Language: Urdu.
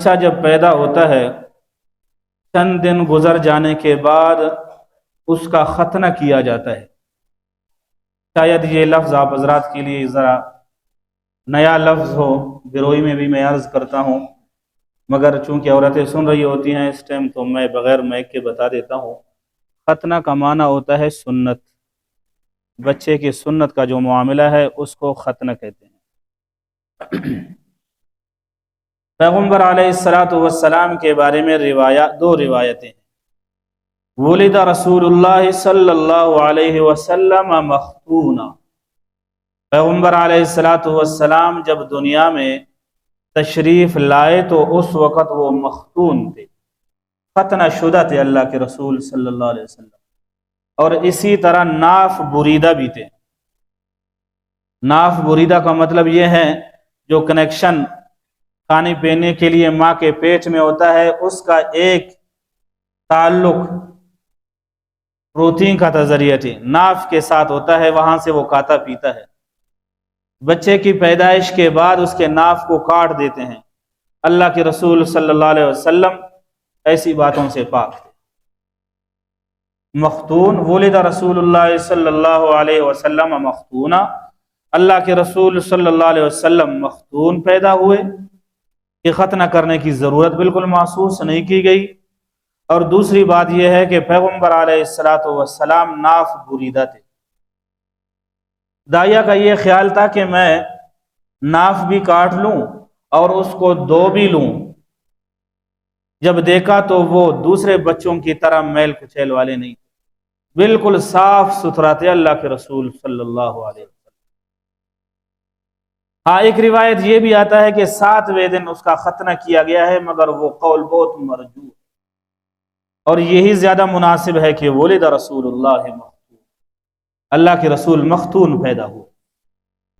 بچہ جب پیدا ہوتا ہے چند دن گزر جانے کے بعد اس کا ختنہ کیا جاتا ہے۔ شاید یہ لفظ آپ حضرات کے لیے ذرا نیا لفظ ہو، گروہی میں بھی میں عرض کرتا ہوں، مگر چونکہ عورتیں سن رہی ہوتی ہیں اس ٹائم تو میں بغیر مائک کے بتا دیتا ہوں۔ ختنہ کا معنی ہوتا ہے سنت، بچے کی سنت کا جو معاملہ ہے اس کو ختنہ کہتے ہیں۔ پیغمبر علیہ السلام کے بارے میں دو روایتیں ہیں۔ ولد رسول اللہ صلی اللہ علیہ وسلم مختونا، پیغمبر علیہ السلام جب دنیا میں تشریف لائے تو اس وقت وہ مختون تھے، ختنہ شدہ تھے اللہ کے رسول صلی اللہ علیہ وسلم، اور اسی طرح ناف بریدہ بھی تھے۔ ناف بریدہ کا مطلب یہ ہے جو کنیکشن کھانے پینے کے لیے ماں کے پیٹ میں ہوتا ہے، اس کا ایک تعلق پروٹین کا ذریعہ تھی ناف کے ساتھ ہوتا ہے، وہاں سے وہ کھاتا پیتا ہے۔ بچے کی پیدائش کے بعد اس کے ناف کو کاٹ دیتے ہیں۔ اللہ کے رسول صلی اللہ علیہ وسلم ایسی باتوں سے پاک تھے۔ مختون، ولد رسول اللہ صلی اللہ علیہ وسلم مختونا، اللہ کے رسول صلی اللہ علیہ وسلم مختون پیدا ہوئے، کہ ختنہ کرنے کی ضرورت بالکل محسوس نہیں کی گئی۔ اور دوسری بات یہ ہے کہ پیغمبر علیہ السلام ناف بریدہ تھے۔ داعیہ کا یہ خیال تھا کہ میں ناف بھی کاٹ لوں اور اس کو دو بھی لوں، جب دیکھا تو وہ دوسرے بچوں کی طرح میل کچیل والے نہیں تھے، بالکل صاف ستھرا تھے اللہ کے رسول صلی اللہ علیہ وسلم۔ ہاں، ایک روایت یہ بھی آتا ہے کہ 7ویں دن اس کا ختنہ کیا گیا ہے، مگر وہ قول بہت مرجوح ہے، اور یہی زیادہ مناسب ہے کہ ولد رسول اللہ مختون، اللہ کے رسول مختون پیدا ہوئے۔